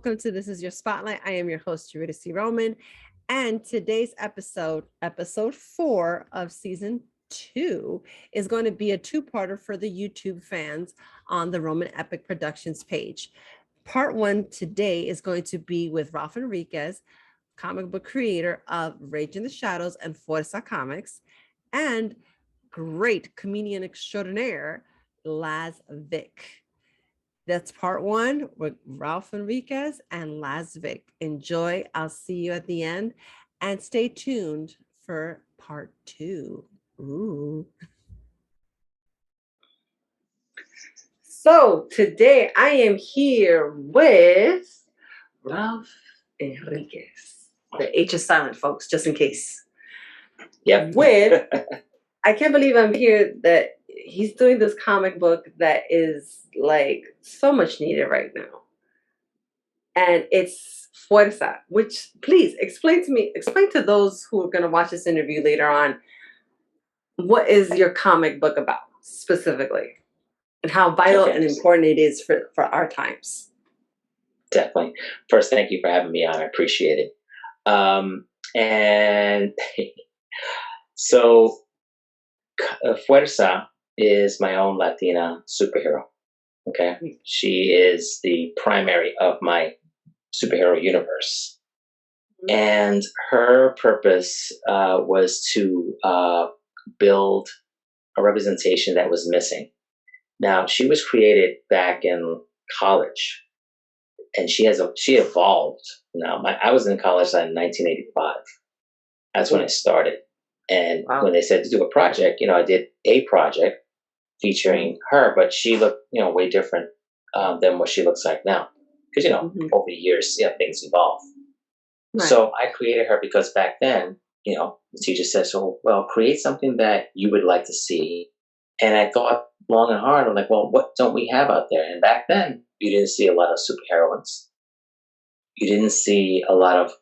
welcome to This Is Your Spotlight. I am your host, Eurydice Roman, and today's episode 4 of season 2, is going to be a two-parter for the YouTube fans on the Roman Epic Productions page. Part 1 today is going to be with Ralph Henriquez, comic book creator of Rage in the Shadows and Fuerza Comics, and great comedian extraordinaire, Laz Vic. That's part 1 with Ralph Henriquez and Laz Vic. Enjoy. I'll see you at the end. And stay tuned for part 2. Ooh. So today I am here with Ralph Henriquez. The H is silent, folks, just in case. Yep. With, I can't believe I'm here that he's doing this comic book that is like so much needed right now. And it's Fuerza, which please explain to those who are going to watch this interview later on, what is your comic book about specifically and how vital and important it is for our times. Definitely. First, thank you for having me on. I appreciate it. And so Fuerza is my own Latina superhero. Okay. She is the primary of my superhero universe. And her purpose was to build a representation that was missing. Now, she was created back in college, and she evolved. Now, I was in college in 1985. That's when I started. And when they said to do a project, I did a project featuring her, but she looked, way different than what she looks like now. Because, over the years, things evolve. Right. So I created her because back then, the teacher said, create something that you would like to see. And I thought long and hard, I'm like, well, what don't we have out there? And back then, you didn't see a lot of superheroines. You didn't see a lot of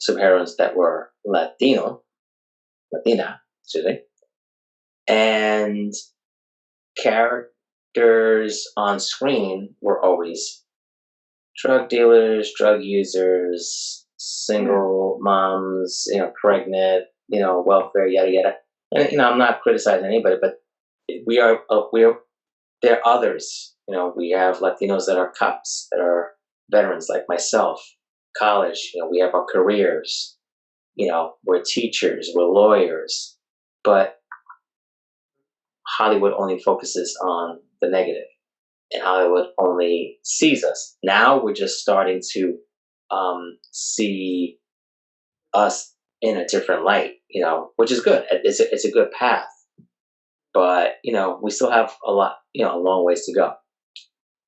superheroines that were Latina, excuse me. And characters on screen were always drug dealers, drug users, single moms, pregnant, welfare, yada yada. And I'm not criticizing anybody, but there are others. We have Latinos that are cops, that are veterans like myself, college. We have our careers. We're teachers, we're lawyers, but Hollywood only focuses on the negative, and Hollywood only sees us. Now we're just starting to see us in a different light, which is good. It's a good path, but we still have a long ways to go.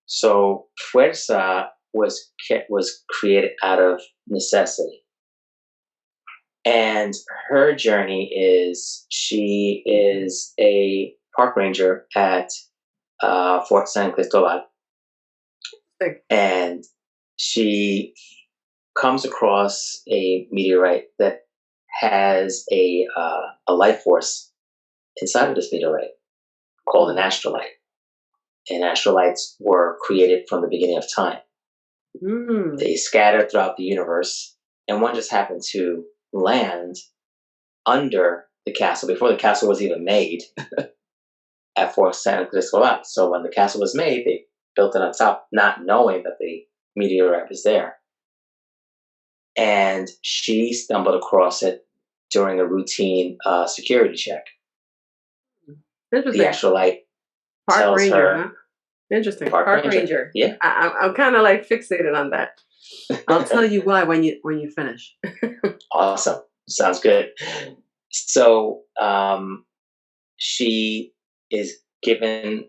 So Fuerza was created out of necessity. And her journey is, she is a park ranger at Fort San Cristobal. And she comes across a meteorite that has a life force inside of this meteorite called an astrolite. And astrolites were created from the beginning of time. They scattered throughout the universe, and one just happened to land under the castle before the castle was even made at Fort San Cristobal. So when the castle was made, they built it on top, not knowing that the meteorite was there. And she stumbled across it during a routine security check. Interesting. The astrolite Park tells ranger, her, huh? Interesting. Park ranger. Yeah. I'm kind of like fixated on that. I'll tell you why when you finish. Awesome. Sounds good. So she is given,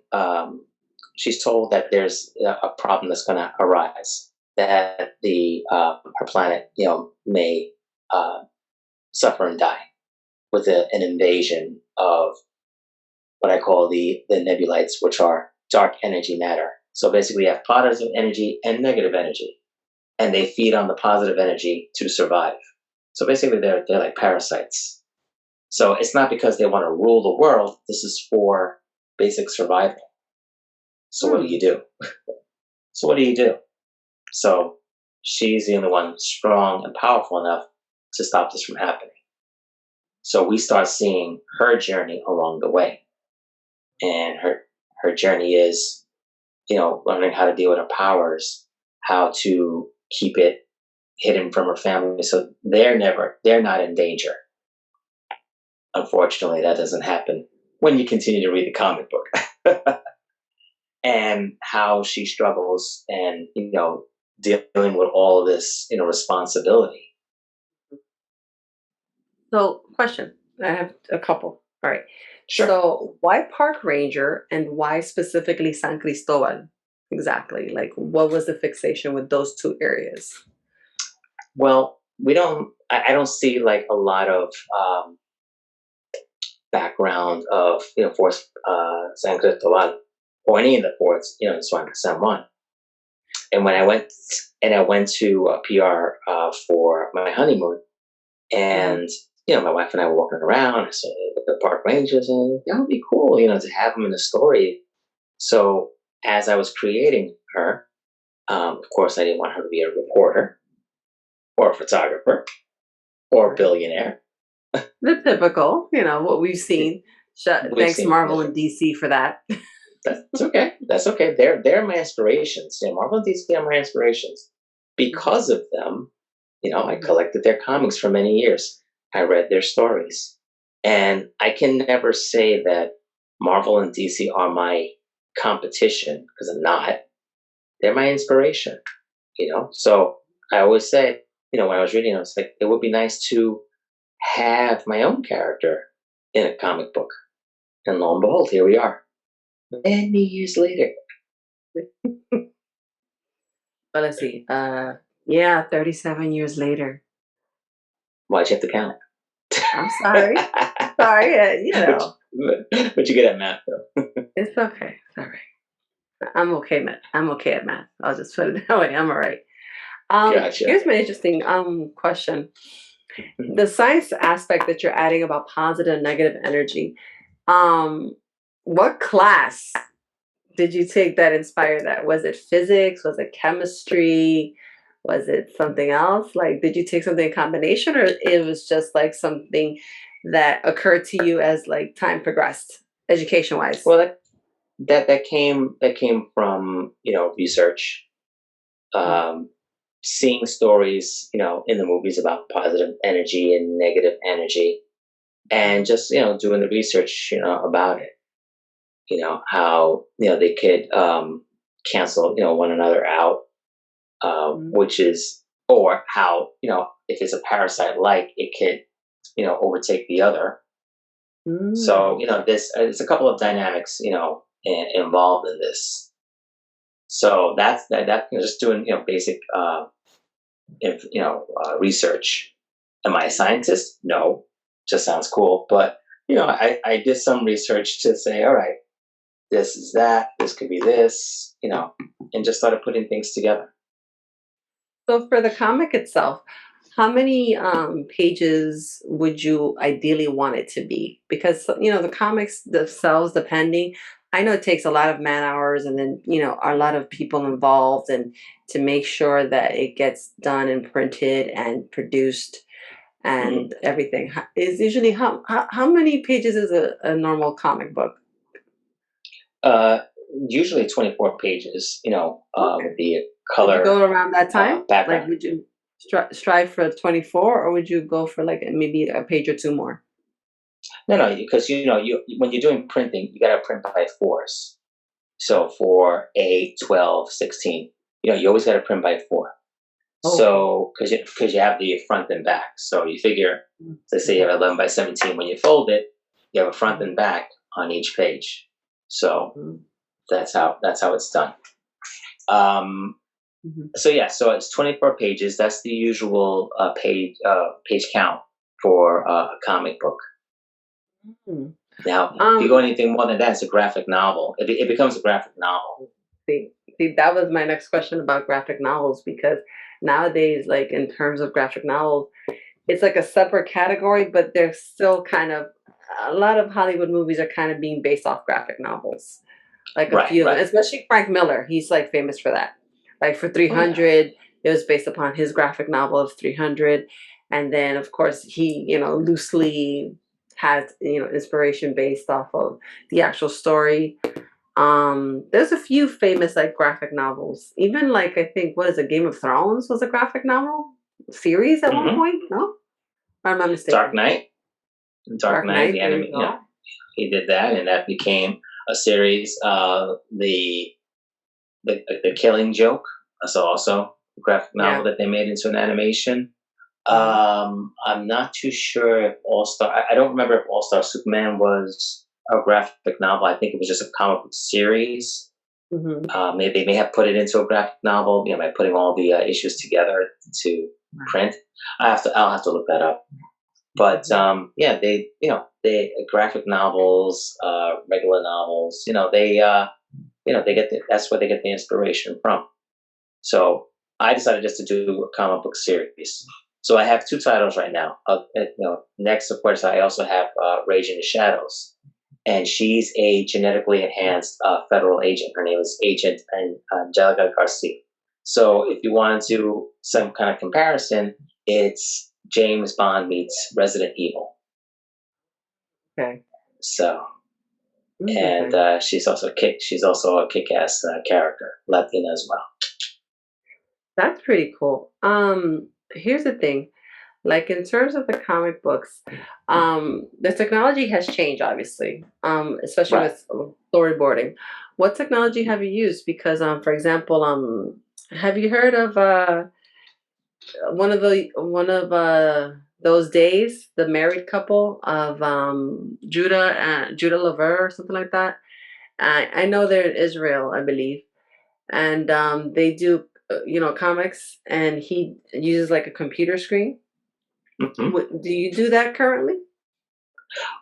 she's told that there's a problem that's going to arise, that her planet, may suffer and die with an invasion of what I call the nebulites, which are dark energy matter. So basically, you have positive energy and negative energy, and they feed on the positive energy to survive. So basically, they're like parasites. So it's not because they want to rule the world. This is for basic survival. So what do you do? So she's the only one strong and powerful enough to stop this from happening. So we start seeing her journey along the way. And her journey is, learning how to deal with her powers, how to keep it hidden from her family so they're not in danger. Unfortunately, that doesn't happen when you continue to read the comic book. And how she struggles and, dealing with all of this, responsibility. So, question. I have a couple. All right. Sure. So, why Park Ranger and why specifically San Cristobal? Exactly. Like, what was the fixation with those two areas? Well, I don't see like a lot of background of, for San Cristobal or any of the ports, in San Juan. And when I went to a PR for my honeymoon, and my wife and I were walking around. I saw the park rangers, and that would be cool, to have them in the story. So as I was creating her, of course, I didn't want her to be a reporter or a photographer or a billionaire. The typical, what we've seen. Thanks, Marvel and DC, for that. That's okay. That's okay. They're my inspirations. Marvel and DC are my inspirations. Because of them, I collected their comics for many years. I read their stories. And I can never say that Marvel and DC are my competition, because I'm not. They're my inspiration, So I always say, when I was reading, I was like, it would be nice to have my own character in a comic book. And lo and behold, here we are. Many years later. But let's see. 37 years later. Why'd you have to count? I'm sorry. Sorry, But you get at math, though. It's okay. All right. I'm okay, I'm okay at math. I'll just put it that way. I'm all right. Gotcha. Here's my interesting question. The science aspect that you're adding about positive and negative energy. What class did you take that inspired that? Was it physics? Was it chemistry? Was it something else? Like, did you take something in combination, or it was just like something that occurred to you as like time progressed, education wise? Well, that came from research, seeing stories in the movies about positive energy and negative energy, and just doing the research about it. How they could cancel one another out. Which is, or how, if it's a parasite, like it could, overtake the other. So, there's a couple of dynamics, involved in this. So that's just doing, basic, research. Am I a scientist? No, just sounds cool. But, I did some research to say, all right, this is that, this could be this, and just started putting things together. So for the comic itself, how many pages would you ideally want it to be? Because the comics themselves, depending, I know it takes a lot of man hours, and then a lot of people involved, and to make sure that it gets done and printed and produced and everything. Is usually how many pages is a normal comic book? Usually 24 pages. Would be a color. Would you go around that time? Background. Like, would you strive for 24, or would you go for like maybe a page or two more? No, because when you're doing printing, you got to print by fours. So for 8, 12, 16, you always got to print by 4. Okay. So because you have the front and back, so you figure, let's say you have 11 by 17. When you fold it, you have a front and back on each page. So that's how it's done. So it's 24 pages. That's the usual page count for a comic book. Now, if you go anything more than that, it's a graphic novel. It becomes a graphic novel. See, that was my next question about graphic novels, because nowadays, like in terms of graphic novels, it's like a separate category, but they're still kind of, a lot of Hollywood movies are kind of being based off graphic novels. Like a few of them, especially Frank Miller. He's like famous for that. Like for 300, It was based upon his graphic novel of 300. And then, of course, he, loosely has, inspiration based off of the actual story. There's a few famous like graphic novels. Even like I think what is it, Game of Thrones was a graphic novel series at one point. No, or am I mistaken? Dark Knight. Dark Knight, the anime. He did that, and that became a series. The Killing Joke. That's also a graphic novel that they made into an animation. I'm not too sure if All Star. I don't remember if All Star Superman was a graphic novel. I think it was just a comic book series. They may have put it into a graphic novel, by putting all the issues together to print. I'll have to look that up. But they graphic novels, regular novels. They get that's where they get the inspiration from. So I decided just to do a comic book series. So I have two titles right now. Next, of course, I also have Rage in the Shadows, and she's a genetically enhanced federal agent. Her name is Agent Angelica Garcia. So if you want to do some kind of comparison, it's James Bond meets Resident Evil. Okay. So, and she's also a kick-ass character, Latina as well. That's pretty cool. Here's the thing. Like in terms of the comic books, the technology has changed, obviously, especially with storyboarding. What technology have you used? Because, for example, have you heard of one of those days, the married couple of Judah Laver or something like that? I know they're in Israel, I believe, and they do comics, and he uses like a computer screen. Do you do that currently?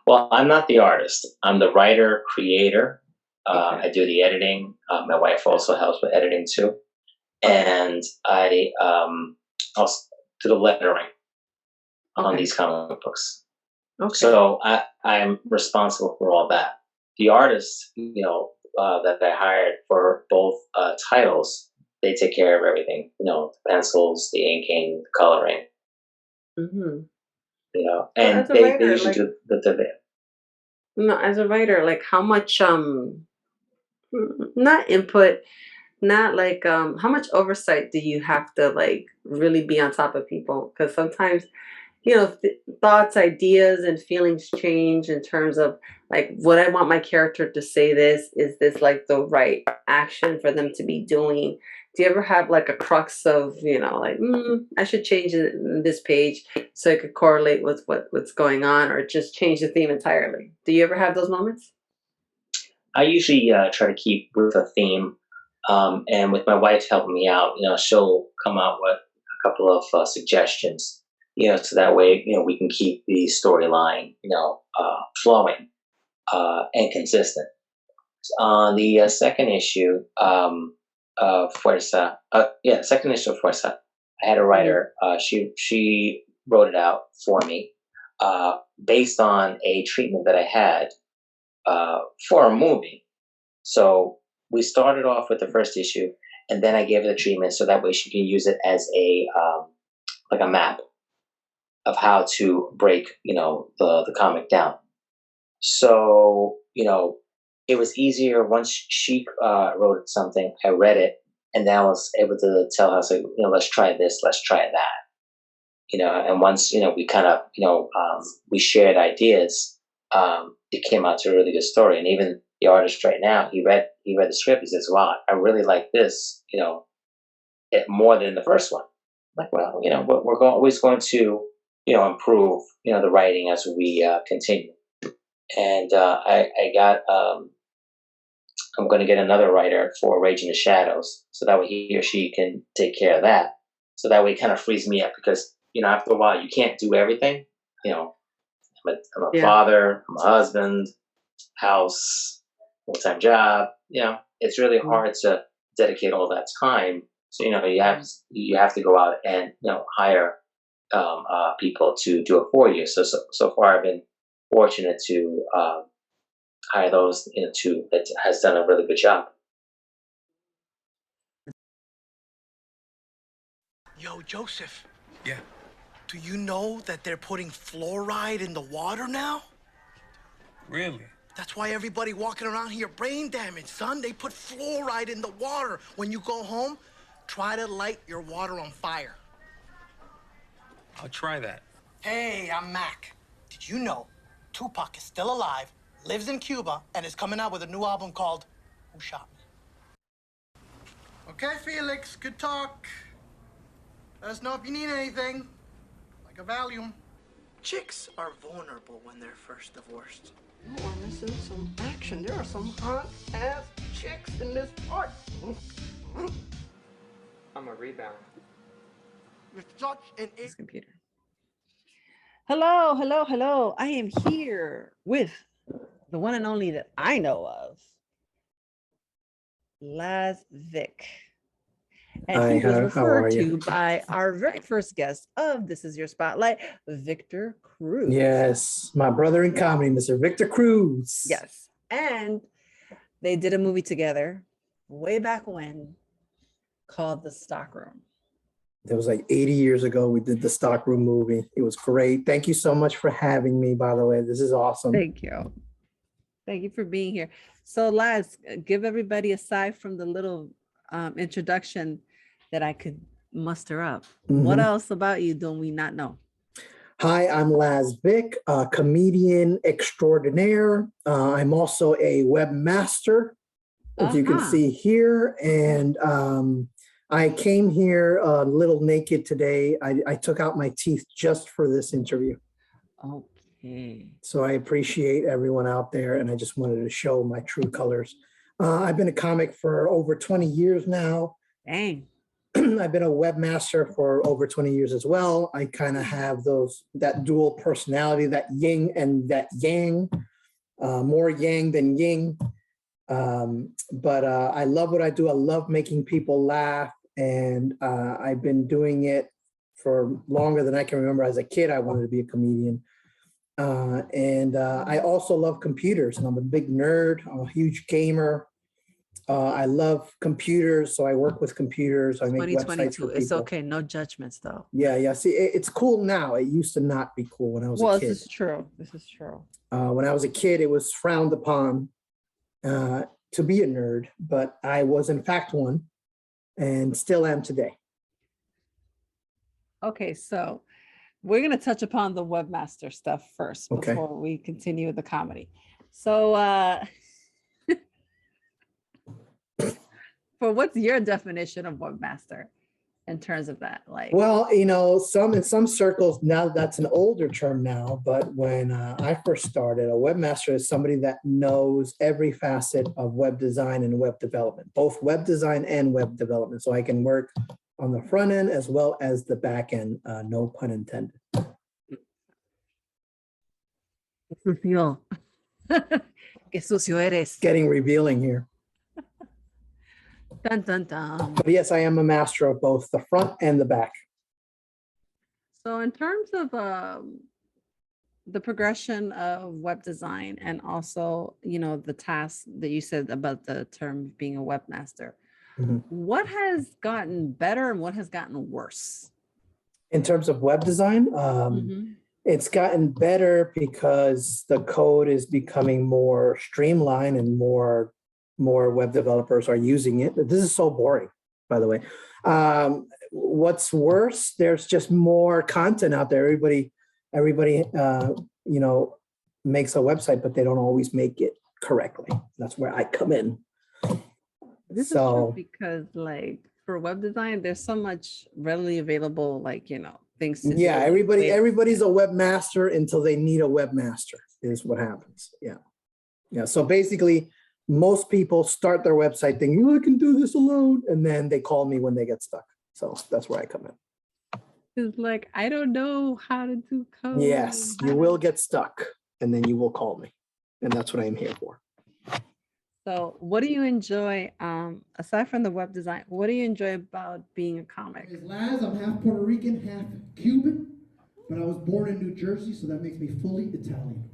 Well, I'm not the artist. I'm the writer, creator. I do the editing. My wife also helps with editing too. And I also do the lettering on these comic books. So I'm responsible for all that. The artists, that I hired for both titles, they take care of everything. The pencils, the inking, the coloring. And they usually do the No, as a writer, like how much not input, not like how much oversight do you have to like really be on top of people? Because sometimes thoughts, ideas, and feelings change in terms of like what I want my character to say. Is this like the right action for them to be doing? Do you ever have like a crux of like I should change this page so it could correlate with what's going on, or just change the theme entirely? Do you ever have those moments? I usually try to keep with a theme, and with my wife helping me out, she'll come out with a couple of suggestions, so that way, we can keep the storyline, flowing and consistent. On the second issue, Fuerza, second issue of Fuerza, I had a writer. She wrote it out for me, based on a treatment that I had for a movie. So we started off with the first issue, and then I gave her the treatment so that way she can use it as a like a map of how to break the comic down. So it was easier once she wrote something. I read it, and then I was able to tell her, so let's try this, let's try that. And once we kind of we shared ideas, it came out to a really good story. And even the artist right now, he read the script. He says, "Wow, I really like this. It more than the first one." I'm like, well, we're always going to improve the writing as we continue. And I got I'm going to get another writer for Rage in the Shadows, so that way he or she can take care of that. So that way it kind of frees me up, because after a while you can't do everything. I'm a father, I'm a husband, house, full-time job. It's really hard to dedicate all that time. So you have to go out and hire people to do it for you. So far I've been fortunate to hire those that has done a really good job. Joseph, Yeah. do you know that they're putting fluoride in the water now? Really? That's why everybody walking around here brain damaged, son. They put fluoride in the water. When you go home, try to light your water on fire. I'll try that. Hey, I'm Mac. Did you know Tupac is still alive, lives in Cuba, and is coming out with a new album called Who Shot Me? Okay, Felix, good talk. Let us know if you need anything, like a Valium. Chicks are vulnerable when they're first divorced. You are missing some action. There are some hot-ass chicks in this part. I'm a rebound. You're such an This computer. Hello, hello, hello. I am here with the one and only that I know of, Laz Vic. And Hi, he was how referred are to you? by our very first guest of This Is Your Spotlight, Victor Cruz. Yes, my brother in comedy, Mr. Victor Cruz. Yes. And they did a movie together way back when called The Stockroom. It was like 80 years ago. We did the Stockroom movie. It was great. Thank you so much for having me, by the way. This is awesome. Thank you. Thank you for being here. So Laz, give everybody, aside from the little introduction that I could muster up, what else about you do we not know? Hi, I'm Laz Vic, comedian extraordinaire. I'm also a webmaster, as you can see here. And I came here a little naked today. I took out my teeth just for this interview. Okay. So I appreciate everyone out there, and I just wanted to show my true colors. I've been a comic for over 20 years now. Dang. I've been a webmaster for over 20 years as well. I kind of have that dual personality, that yin and that yang, more yang than yin. But I love what I do. I love making people laugh. And I've been doing it for longer than I can remember. As a kid, I wanted to be a comedian. And I also love computers, and I'm a big nerd. I'm a huge gamer. I love computers, so I work with computers. I make websites for 2022. people. It's okay. No judgments, though. Yeah. See, it's cool now. It used to not be cool when I was a kid. This is true. This is true. When I was a kid, it was frowned upon to be a nerd, but I was in fact one, and still am today. Okay, so we're going to touch upon the webmaster stuff first before we continue with the comedy. So for what's your definition of webmaster in terms of that? Like, well, in some circles now, that's an older term now, but when I first started, a webmaster is somebody that knows every facet of web design and web development, both web design and web development. So I can work on the front end as well as the back end, no pun intended. Qué sucio eres. Getting revealing here. Dun, dun, dun. But yes, I am a master of both the front and the back. So in terms of the progression of web design, and also, the task that you said about the term being a webmaster, what has gotten better and what has gotten worse? In terms of web design, it's gotten better because the code is becoming more streamlined and more web developers are using it. This is so boring, by the way. What's worse, there's just more content out there. Everybody, makes a website, but they don't always make it correctly. That's where I come in. This is true because, like, for web design, there's so much readily available, things to do. Yeah, everybody's a webmaster until they need a webmaster is what happens. Yeah. So basically, most people start their website thinking, I can do this alone. And then they call me when they get stuck. So that's where I come in. It's like, I don't know how to do code. Yes, you will get stuck and then you will call me. And that's what I'm here for. So what do you enjoy, aside from the web design, what do you enjoy about being a comic? My name is Laz. I'm half Puerto Rican, half Cuban, but I was born in New Jersey, so that makes me fully Italian.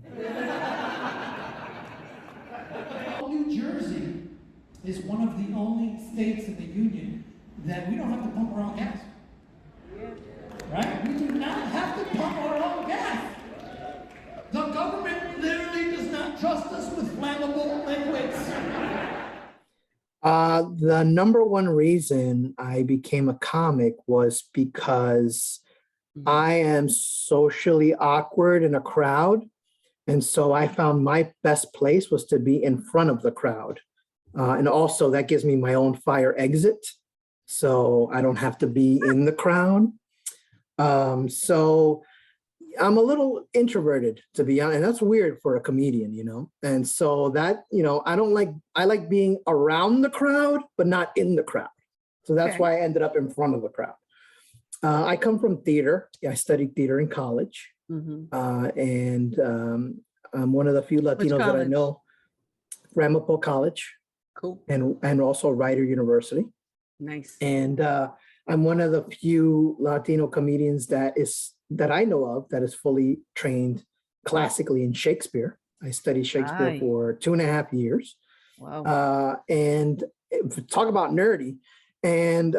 New Jersey is one of the only states in the union that we don't have to pump our own gas. Yeah. The number one reason I became a comic was because I am socially awkward in a crowd. And so I found my best place was to be in front of the crowd. And also that gives me my own fire exit. So I don't have to be in the crowd. So I'm a little introverted, to be honest, and that's weird for a comedian, you know? And so that, you know, I like being around the crowd, but not in the crowd. So that's why I ended up in front of the crowd. I come from theater. I studied theater in college. And I'm one of the few Latinos that I know, Ramapo College. Cool. And also Rider University. Nice. And I'm one of the few Latino comedians that I know of that is fully trained classically in Shakespeare. I studied Shakespeare for 2.5 years. Wow. And talk about nerdy. And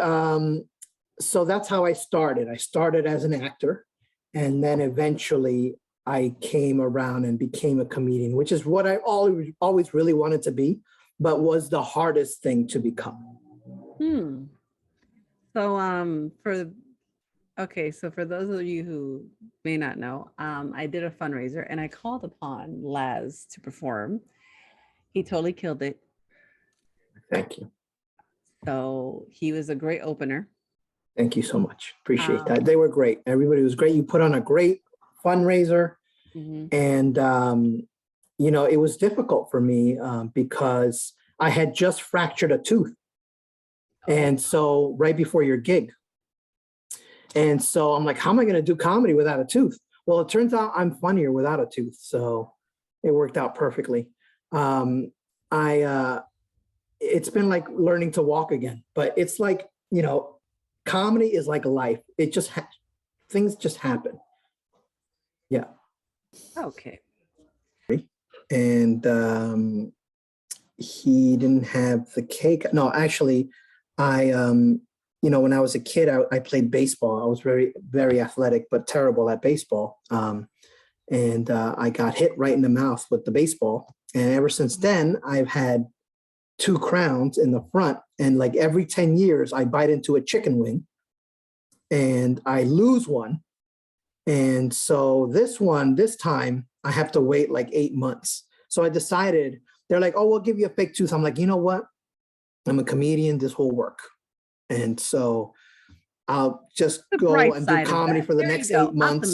so that's how I started. I started as an actor, and then eventually I came around and became a comedian, which is what I always really wanted to be, but was the hardest thing to become. So for those of you who may not know, I did a fundraiser and I called upon Laz to perform. He totally killed it. Thank you. So he was a great opener. Thank you so much. Appreciate that. They were great. Everybody was great. You put on a great fundraiser. And, you know, it was difficult for me because I had just fractured a tooth. And so right before your gig. And so I'm like, how am I going to do comedy without a tooth? Well, it turns out I'm funnier without a tooth. So it worked out perfectly. It's been like learning to walk again, but it's like, you know, comedy is like life. It just, things just happen. Yeah. Okay. And he didn't have the cake. No, actually, you know, when I was a kid, I played baseball. I was very, very athletic, but terrible at baseball. And I got hit right in the mouth with the baseball. And ever since then, I've had 2 crowns in the front. And like every 10 years, I bite into a chicken wing and I lose one. And so this time, I have to wait like 8 months. So I decided, they're like, oh, we'll give you a fake tooth. I'm like, you know what? I'm a comedian. This will work. And so I'll just go and do comedy for the next 8 months.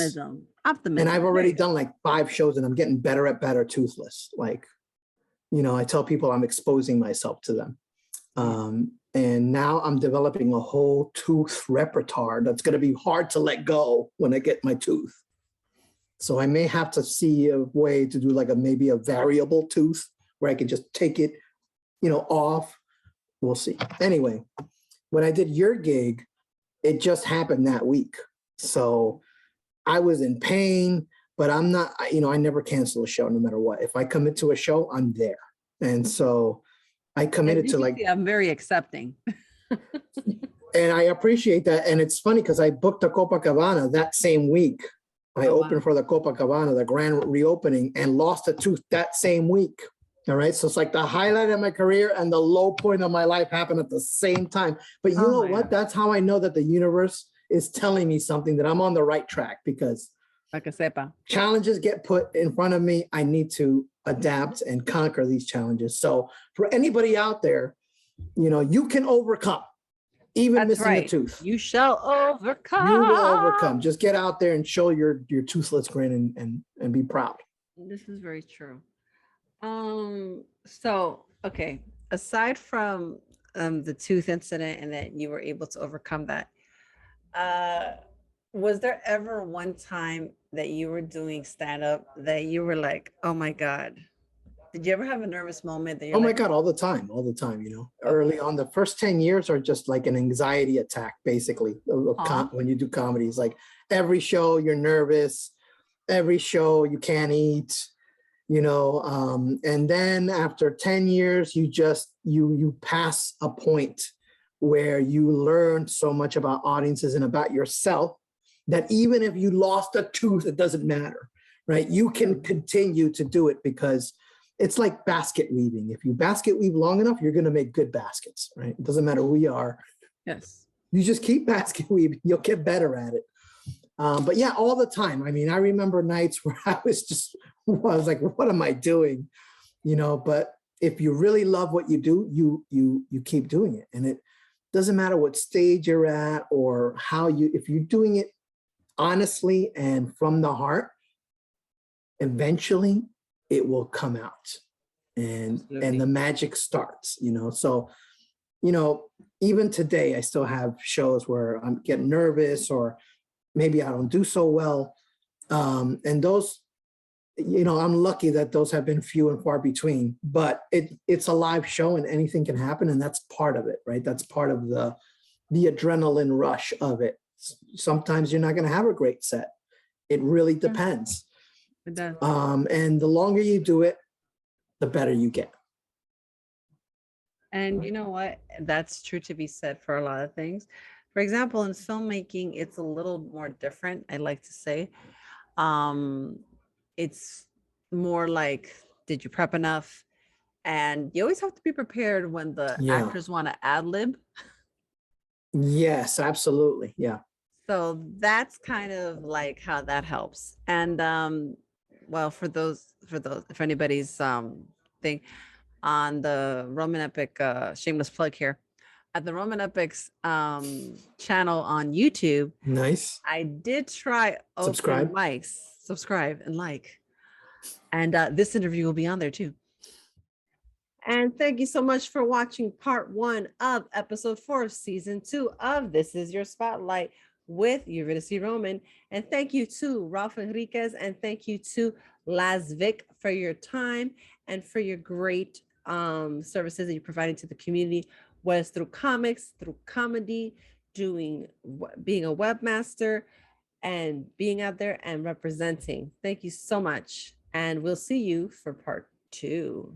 Optimism. And I've already done like 5 shows and I'm getting better at better toothless. Like, you know, I tell people I'm exposing myself to them. And now I'm developing a whole tooth repertoire that's going to be hard to let go when I get my tooth. So I may have to see a way to do like maybe a variable tooth where I can just take it, you know, off. We'll see. Anyway, when I did your gig, it just happened that week. So I was in pain, but I'm not, you know, I never cancel a show no matter what. If I commit to a show, I'm there. And so I committed to like, I'm very accepting. and I appreciate that. And it's funny because I booked a Copacabana that same week. I opened for the Copacabana, the grand reopening, and lost a tooth that same week. All right. So it's like the highlight of my career and the low point of my life happened at the same time. But you know what? That's how I know that the universe is telling me something, that I'm on the right track, because challenges get put in front of me. I need to adapt and conquer these challenges. So for anybody out there, you know, you can overcome. Even missing a tooth. You shall overcome. You will overcome. Just get out there and show your toothless grin and be proud. This is very true. So, okay, aside from the tooth incident and that you were able to overcome that, was there ever one time that you were doing stand-up that you were like, oh my God? Did you ever have a nervous moment that you're my God, all the time, you know. Early on, the first 10 years are just like an anxiety attack, basically, when you do comedy. It's like every show you're nervous, every show you can't eat, you know. And then after 10 years, you pass a point where you learn so much about audiences and about yourself that even if you lost a tooth, it doesn't matter, right? You can continue to do it because it's like basket weaving. If you basket weave long enough, you're going to make good baskets, right? It doesn't matter who you are. Yes. You just keep basket weaving, you'll get better at it. But yeah, all the time. I mean, I remember nights where I was like, what am I doing? You know, but if you really love what you do, you keep doing it. And it doesn't matter what stage you're at or if you're doing it honestly and from the heart, eventually it will come out and the magic starts, you know? So, you know, even today I still have shows where I'm getting nervous or maybe I don't do so well. And those, you know, I'm lucky that those have been few and far between, but it's a live show and anything can happen. And that's part of it, right? That's part of the adrenaline rush of it. Sometimes you're not going to have a great set. It really depends. It does. And the longer you do it, the better you get. And you know what? That's true to be said for a lot of things. For example, in filmmaking, it's a little more different, I like to say. It's more like, did you prep enough? And you always have to be prepared when the actors want to ad lib. Yes, absolutely. Yeah. So that's kind of like how that helps. And well, for those, if anybody's thing on the Roman Epic, shameless plug here, at the Roman Epics channel on YouTube. Nice. I did try open mics, subscribe and like. And this interview will be on there too. And thank you so much for watching part 1 of episode 4 of season 2 of This Is Your Spotlight with Eurydice Roman. And thank you to Ralph Henriquez and thank you to Laz Vic for your time and for your great services that you're providing to the community, whether it's through comics, through comedy, being a webmaster, and being out there and representing. Thank you so much. And we'll see you for part 2.